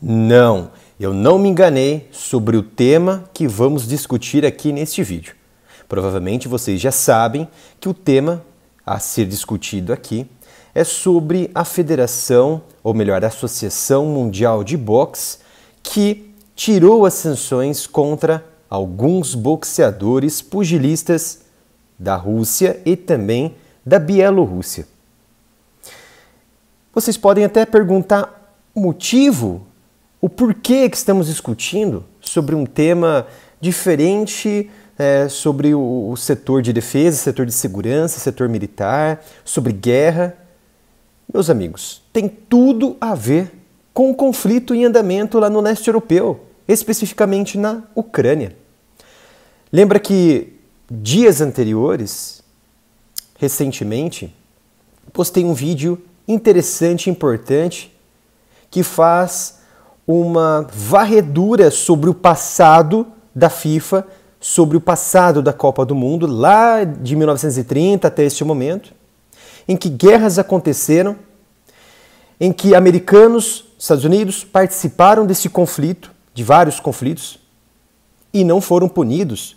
Não, eu não me enganei sobre o tema que vamos discutir aqui neste vídeo. Provavelmente vocês já sabem que o tema a ser discutido aqui é sobre a Federação, ou melhor, a Associação Mundial de Boxe, que tirou as sanções contra alguns boxeadores pugilistas da Rússia e também da Bielorrússia. Vocês podem até perguntar o motivo, o porquê que estamos discutindo sobre um tema diferente, sobre o setor de defesa, setor de segurança, setor militar, sobre guerra. Meus amigos, tem tudo a ver com o conflito em andamento lá no leste europeu, especificamente na Ucrânia. Lembra que dias anteriores, recentemente, postei um vídeo interessante e importante que faz uma varredura sobre o passado da FIFA, sobre o passado da Copa do Mundo, lá de 1930 até este momento, em que guerras aconteceram, em que americanos, Estados Unidos, participaram desse conflito, de vários conflitos, e não foram punidos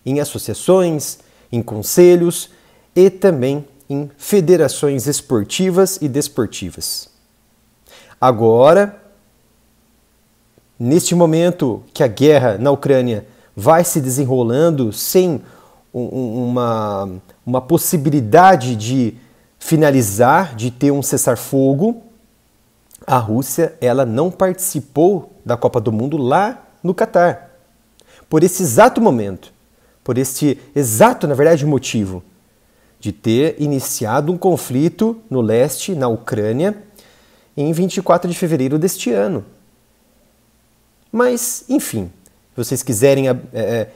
em associações, em conselhos e também em federações esportivas e desportivas. Agora, neste momento que a guerra na Ucrânia vai se desenrolando sem uma possibilidade de finalizar, de ter um cessar-fogo, a Rússia ela não participou da Copa do Mundo lá no Catar. Por esse exato momento, por este exato, na verdade, motivo de ter iniciado um conflito no leste, na Ucrânia, em 24 de fevereiro deste ano. Mas, enfim, se vocês quiserem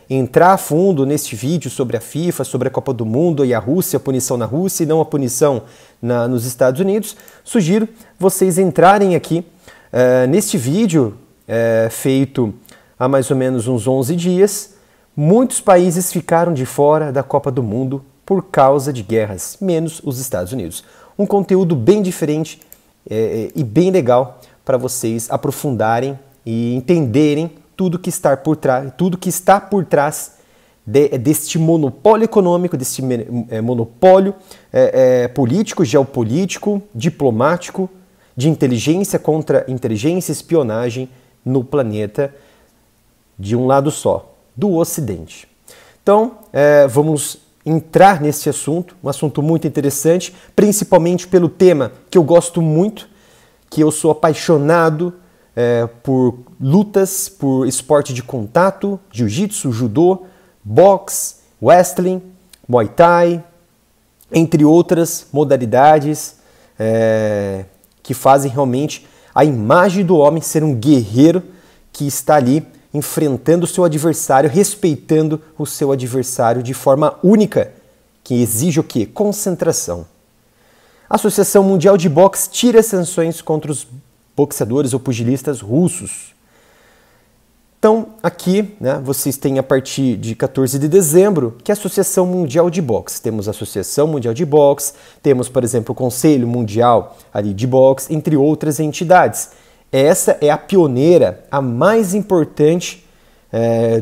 entrar a fundo neste vídeo sobre a FIFA, sobre a Copa do Mundo e a Rússia, a punição na Rússia e não a punição nos Estados Unidos, sugiro vocês entrarem aqui neste vídeo feito há mais ou menos uns 11 dias. Muitos países ficaram de fora da Copa do Mundo por causa de guerras, menos os Estados Unidos. Um conteúdo bem diferente e bem legal para vocês aprofundarem e entenderem tudo que está por trás deste monopólio econômico, deste monopólio político, geopolítico, diplomático, de inteligência contra inteligência e espionagem no planeta de um lado só, do Ocidente. Então, vamos entrar nesse assunto, um assunto muito interessante, principalmente pelo tema que eu gosto muito, que eu sou apaixonado por lutas, por esporte de contato, jiu-jitsu, judô, boxe, wrestling, muay thai, entre outras modalidades que fazem realmente a imagem do homem ser um guerreiro que está ali enfrentando o seu adversário, respeitando o seu adversário de forma única, que exige o quê? Concentração. A Associação Mundial de Boxe tira sanções contra os boxeadores ou pugilistas russos. Então, aqui, vocês têm a partir de 14 de dezembro, que é a Associação Mundial de Boxe. Temos a Associação Mundial de Boxe, temos, por exemplo, o Conselho Mundial ali de Boxe, entre outras entidades. Essa é a pioneira, a mais importante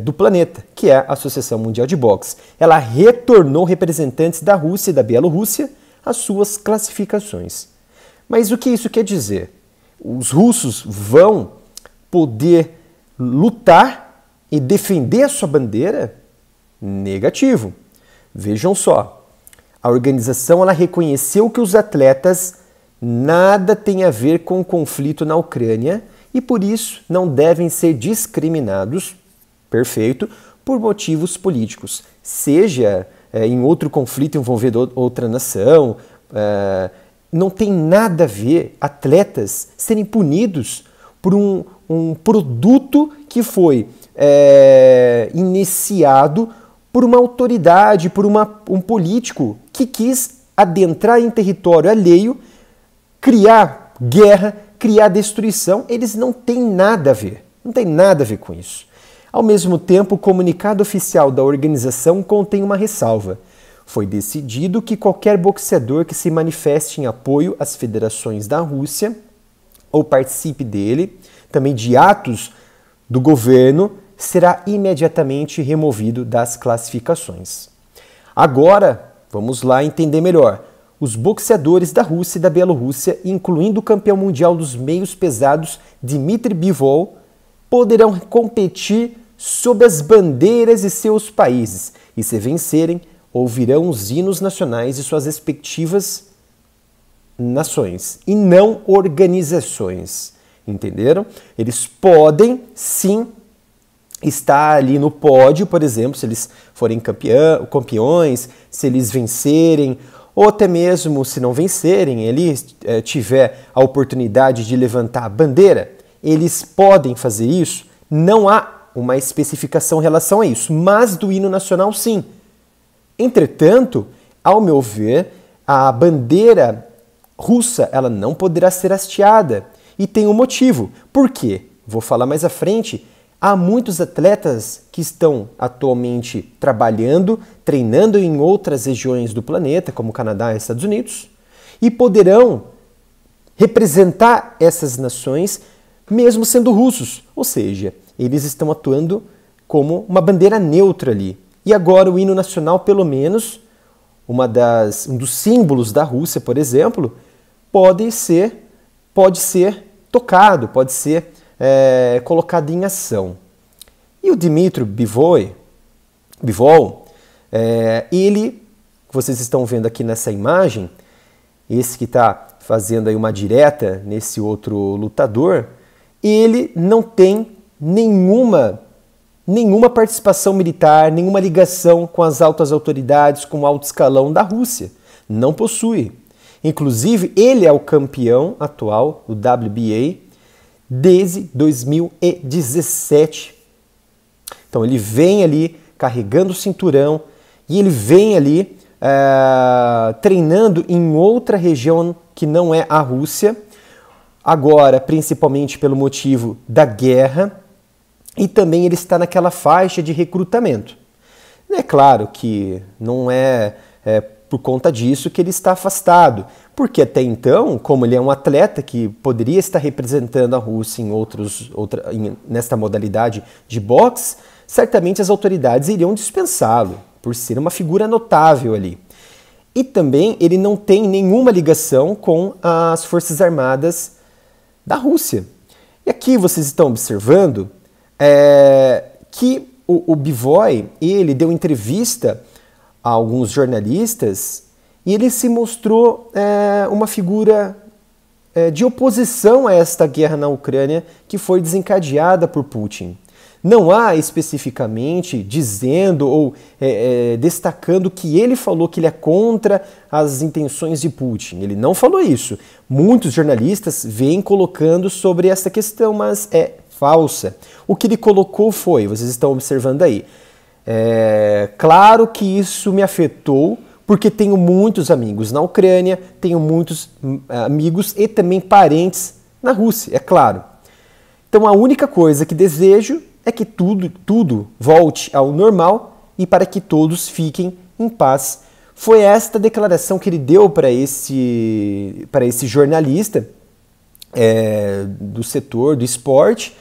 do planeta, que é a Associação Mundial de Boxe. Ela retornou representantes da Rússia e da Bielorrússia às suas classificações. Mas o que isso quer dizer? Os russos vão poder lutar e defender a sua bandeira? Negativo. Vejam só, a organização ela reconheceu que os atletas nada tem a ver com o conflito na Ucrânia e, por isso, não devem ser discriminados, perfeito, por motivos políticos. Seja em outro conflito envolvendo outra nação, não tem nada a ver atletas serem punidos por um produto que foi iniciado por uma autoridade, por um político que quis adentrar em território alheio, criar guerra, criar destruição. Eles não têm nada a ver, não tem nada a ver com isso. Ao mesmo tempo, o comunicado oficial da organização contém uma ressalva. Foi decidido que qualquer boxeador que se manifeste em apoio às federações da Rússia ou participe também de atos do governo, será imediatamente removido das classificações. Agora, vamos lá entender melhor. Os boxeadores da Rússia e da Bielorrússia, incluindo o campeão mundial dos meios pesados, Dmitry Bivol, poderão competir sob as bandeiras de seus países e, se vencerem, ouvirão os hinos nacionais de suas respectivas nações e não organizações. Entenderam? Eles podem, sim, estar ali no pódio, por exemplo, se eles forem campeões, se eles vencerem, ou até mesmo se não vencerem, ele tiver a oportunidade de levantar a bandeira, eles podem fazer isso. Não há uma especificação em relação a isso, mas do hino nacional sim. Entretanto, ao meu ver, a bandeira russa ela não poderá ser hasteada. E tem um motivo. Por quê? Vou falar mais à frente. Há muitos atletas que estão atualmente trabalhando, treinando em outras regiões do planeta, como Canadá e Estados Unidos, e poderão representar essas nações mesmo sendo russos. Ou seja, eles estão atuando como uma bandeira neutra ali. E agora o hino nacional, pelo menos, um dos símbolos da Rússia, por exemplo, pode ser tocado, pode ser colocado em ação. E o Dmitry Bivol, ele, vocês estão vendo aqui nessa imagem, esse que está fazendo aí uma direta nesse outro lutador, ele não tem nenhuma participação militar, nenhuma ligação com as altas autoridades, com o alto escalão da Rússia. Não possui. Inclusive, ele é o campeão atual do WBA desde 2017. Então, ele vem ali carregando o cinturão e ele vem ali treinando em outra região que não é a Rússia, agora principalmente pelo motivo da guerra, e também ele está naquela faixa de recrutamento. É claro que não é por conta disso que ele está afastado, porque até então, como ele é um atleta que poderia estar representando a Rússia nesta modalidade de boxe, certamente as autoridades iriam dispensá-lo, por ser uma figura notável ali. E também ele não tem nenhuma ligação com as Forças Armadas da Rússia. E aqui vocês estão observando que o Bivol, ele deu entrevista a alguns jornalistas e ele se mostrou uma figura de oposição a esta guerra na Ucrânia que foi desencadeada por Putin. Não há especificamente dizendo ou destacando que ele falou que ele é contra as intenções de Putin. Ele não falou isso. Muitos jornalistas vêm colocando sobre essa questão, mas é falsa. O que ele colocou foi, vocês estão observando aí, claro que isso me afetou, porque tenho muitos amigos na Ucrânia, tenho muitos amigos e também parentes na Rússia, é claro. Então a única coisa que desejo é que tudo volte ao normal e para que todos fiquem em paz. Foi esta declaração que ele deu para esse jornalista do setor do esporte,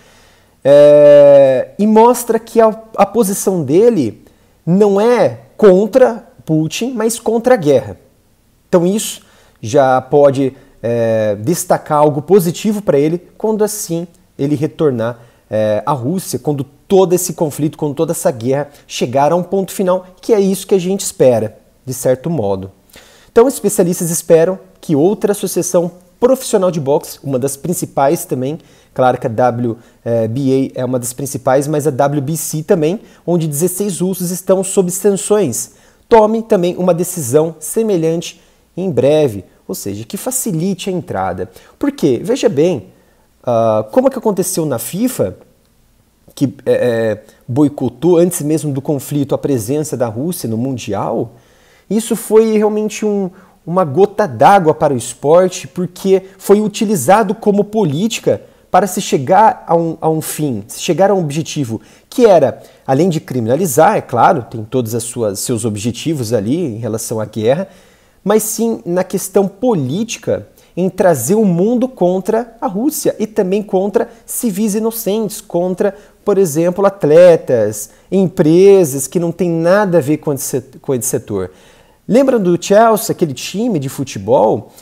e mostra que a posição dele não é contra Putin, mas contra a guerra. Então isso já pode destacar algo positivo para ele quando assim ele retornar à Rússia, quando todo esse conflito, quando toda essa guerra chegar a um ponto final, que é isso que a gente espera, de certo modo. Então, os especialistas esperam que outra associação profissional de boxe, uma das principais também, claro que a WBA é uma das principais, mas a WBC também, onde 16 russos estão sob sanções, tome também uma decisão semelhante em breve, ou seja, que facilite a entrada. Por quê? Veja bem, como é que aconteceu na FIFA, que boicotou antes mesmo do conflito a presença da Rússia no Mundial, isso foi realmente uma gota d'água para o esporte, porque foi utilizado como política para se chegar a um fim, se chegar a um objetivo, que era, além de criminalizar, é claro, tem todos seus objetivos ali em relação à guerra, mas sim na questão política, em trazer o mundo contra a Rússia e também contra civis inocentes, contra, por exemplo, atletas, empresas que não têm nada a ver com esse setor. Lembram do Chelsea, aquele time de futebol?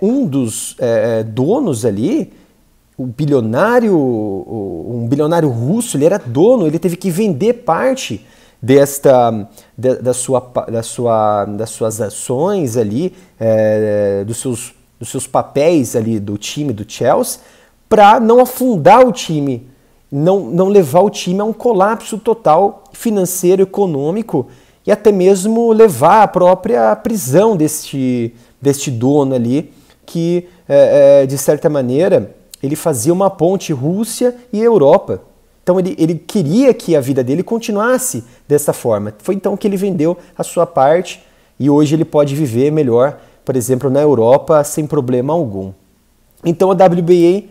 Um dos donos ali, um bilionário russo, ele era dono, ele teve que vender parte das suas ações ali, dos seus papéis ali do time do Chelsea, para não afundar o time, não levar o time a um colapso total financeiro, econômico e até mesmo levar à própria prisão deste dono ali, que de certa maneira ele fazia uma ponte Rússia e Europa. Então ele queria que a vida dele continuasse dessa forma. Foi então que ele vendeu a sua parte e hoje ele pode viver melhor, por exemplo, na Europa, sem problema algum. Então a WBA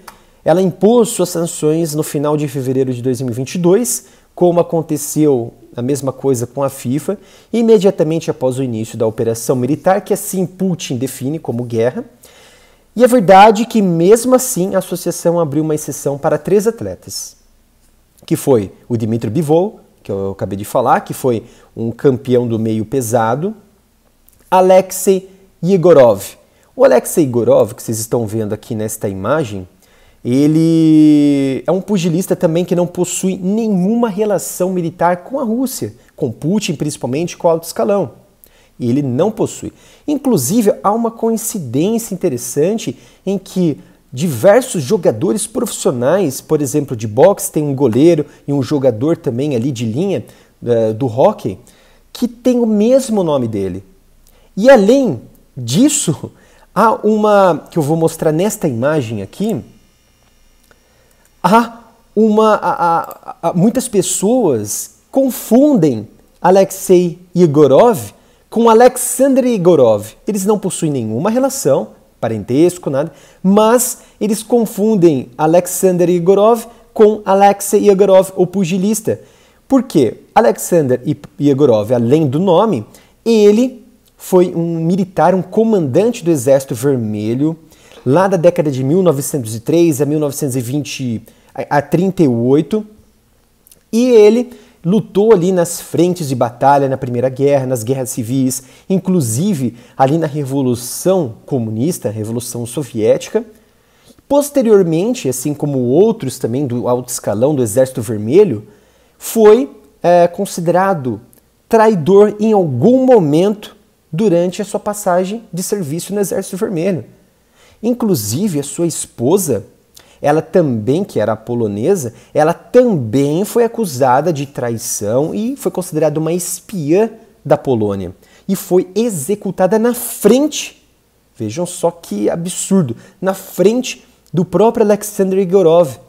ela impôs suas sanções no final de fevereiro de 2022, como aconteceu a mesma coisa com a FIFA, imediatamente após o início da operação militar, que assim Putin define como guerra. E é verdade que mesmo assim a associação abriu uma exceção para 3 atletas, que foi o Dmitry Bivol, que eu acabei de falar, que foi um campeão do meio pesado, Alexei Yegorov. O Alexei Yegorov, que vocês estão vendo aqui nesta imagem, ele é um pugilista também que não possui nenhuma relação militar com a Rússia, com Putin, principalmente com o alto escalão. E ele não possui. Inclusive, há uma coincidência interessante em que diversos jogadores profissionais, por exemplo, de boxe, tem um goleiro e um jogador também ali de linha do hóquei, que tem o mesmo nome dele. E além disso, há uma, que eu vou mostrar nesta imagem aqui, muitas pessoas confundem Alexei Yegorov com Alexander Yegorov. Eles não possuem nenhuma relação, parentesco, nada, mas eles confundem Alexander Yegorov com Alexei Yegorov, o pugilista. Por quê? Alexander Yegorov, além do nome, ele foi um militar, um comandante do Exército Vermelho, lá da década de 1903 a 1938, e ele lutou ali nas frentes de batalha na Primeira Guerra, nas guerras civis, inclusive ali na Revolução Comunista, Revolução Soviética. Posteriormente, assim como outros também do alto escalão do Exército Vermelho, foi considerado traidor em algum momento durante a sua passagem de serviço no Exército Vermelho. Inclusive, a sua esposa, ela também, que era polonesa, ela também foi acusada de traição e foi considerada uma espiã da Polônia. E foi executada na frente, vejam só que absurdo, na frente do próprio Alexander Yegorov,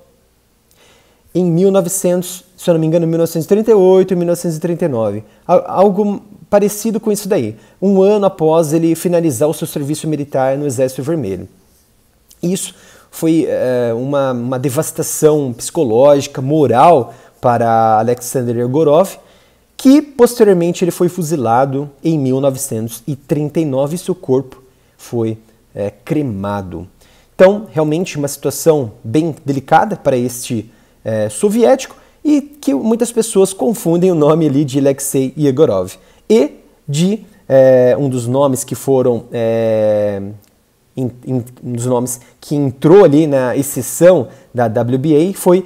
em 1900, se eu não me engano, 1938 e 1939. Algo parecido com isso daí, um ano após ele finalizar o seu serviço militar no Exército Vermelho. Isso foi uma devastação psicológica, moral para Alexander Yegorov, que posteriormente ele foi fuzilado em 1939 e seu corpo foi cremado. Então, realmente uma situação bem delicada para este soviético e que muitas pessoas confundem o nome ali de Alexei Yegorov. E de um dos nomes que foram... um dos nomes que entrou ali na exceção da WBA foi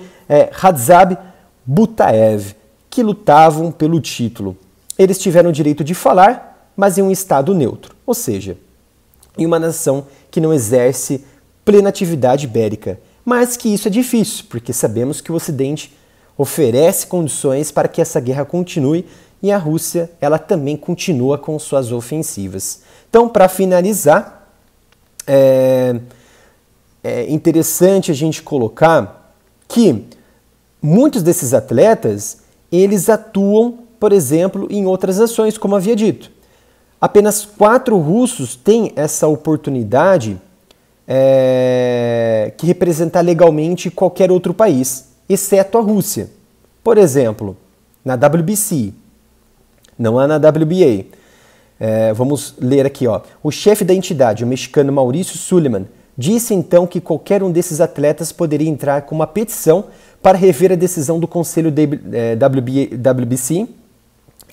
Radzab Butaev, que lutavam pelo título. Eles tiveram o direito de falar, mas em um estado neutro, ou seja, em uma nação que não exerce plena atividade bélica. Mas que isso é difícil, porque sabemos que o Ocidente oferece condições para que essa guerra continue e a Rússia ela também continua com suas ofensivas. Então, para finalizar, é interessante a gente colocar que muitos desses atletas, eles atuam, por exemplo, em outras nações, como havia dito. Apenas 4 russos têm essa oportunidade que representar legalmente qualquer outro país, exceto a Rússia. Por exemplo, na WBC, não há na WBA. Vamos ler aqui, ó. O chefe da entidade, o mexicano Mauricio Suleiman, disse então que qualquer um desses atletas poderia entrar com uma petição para rever a decisão do Conselho WBC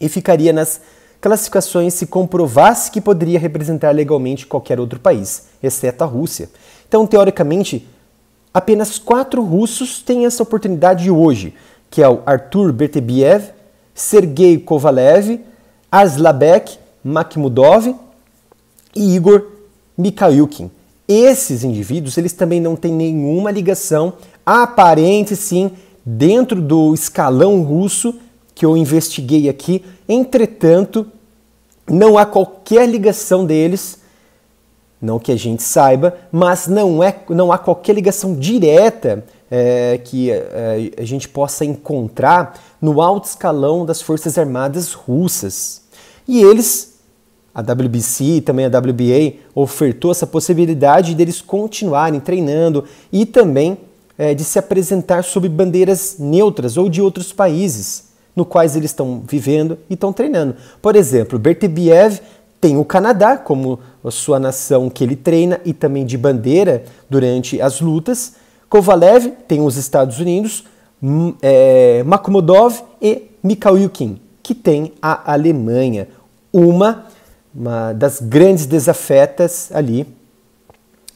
e ficaria nas classificações se comprovasse que poderia representar legalmente qualquer outro país, exceto a Rússia. Então, teoricamente, apenas 4 russos têm essa oportunidade hoje, que é o Artur Beterbiev, Sergei Kovalev, Aslabek Makhmudov e Igor Mikhailkin. Esses indivíduos, eles também não têm nenhuma ligação aparente, sim, dentro do escalão russo que eu investiguei aqui. Entretanto, não há qualquer ligação deles, não que a gente saiba, mas não há qualquer ligação direta que a gente possa encontrar no alto escalão das Forças Armadas russas. E eles, a WBC e também a WBA, ofertou essa possibilidade deles continuarem treinando e também de se apresentar sob bandeiras neutras ou de outros países no quais eles estão vivendo e estão treinando. Por exemplo, Beterbiev tem o Canadá como a sua nação que ele treina e também de bandeira durante as lutas. Kovalev tem os Estados Unidos, Makhmudov e Mikhailkin, que tem a Alemanha, uma das grandes desafetas ali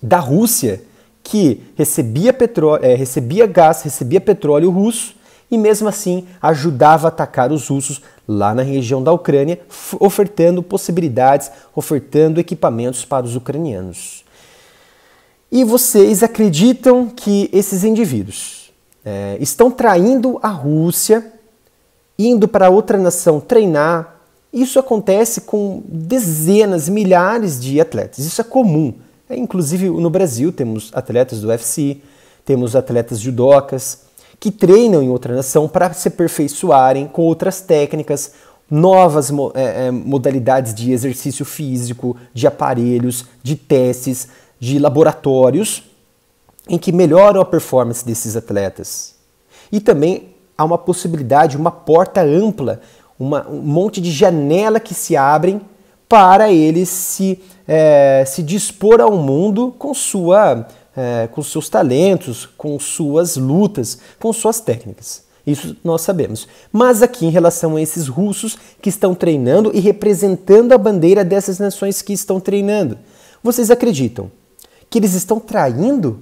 da Rússia, que recebia gás, recebia petróleo russo e mesmo assim ajudava a atacar os russos lá na região da Ucrânia, ofertando possibilidades, ofertando equipamentos para os ucranianos. E vocês acreditam que esses indivíduos estão traindo a Rússia, indo para outra nação treinar? Isso acontece com dezenas, milhares de atletas. Isso é comum. Inclusive no Brasil temos atletas do UFC, temos atletas judocas que treinam em outra nação para se aperfeiçoarem com outras técnicas, novas modalidades de exercício físico, de aparelhos, de testes, de laboratórios, em que melhoram a performance desses atletas. E também há uma possibilidade, uma porta ampla, um monte de janela que se abrem para eles se dispor ao mundo com seus talentos, com suas lutas, com suas técnicas. Isso nós sabemos. Mas aqui em relação a esses russos que estão treinando e representando a bandeira dessas nações que estão treinando, vocês acreditam que eles estão traindo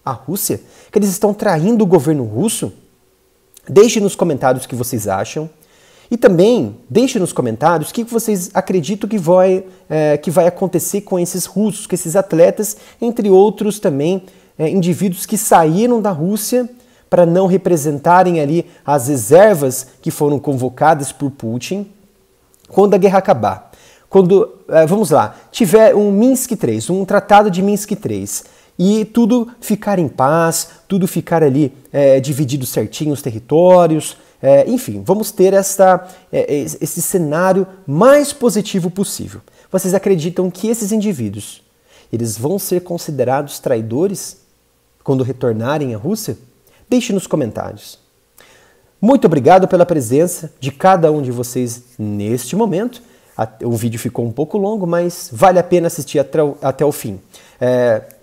a Rússia? Que eles estão traindo o governo russo? Deixe nos comentários o que vocês acham. E também deixe nos comentários o que vocês acreditam que vai acontecer com esses russos, com esses atletas, entre outros também indivíduos que saíram da Rússia para não representarem ali as reservas que foram convocadas por Putin quando a guerra acabar. Quando, vamos lá, tiver um Minsk III, um tratado de Minsk III, e tudo ficar em paz, tudo ficar ali dividido certinho os territórios, enfim, vamos ter esse cenário mais positivo possível. Vocês acreditam que esses indivíduos, eles vão ser considerados traidores quando retornarem à Rússia? Deixe nos comentários. Muito obrigado pela presença de cada um de vocês neste momento. O vídeo ficou um pouco longo, mas vale a pena assistir até o fim.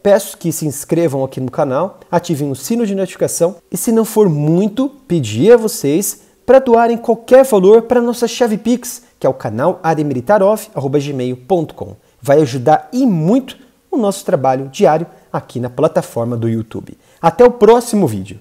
Peço que se inscrevam aqui no canal, ativem o sino de notificação e, se não for muito, pedir a vocês para doarem qualquer valor para a nossa chave Pix, que é o canal areamilitarov@gmail.com. Vai ajudar e muito o nosso trabalho diário aqui na plataforma do YouTube. Até o próximo vídeo.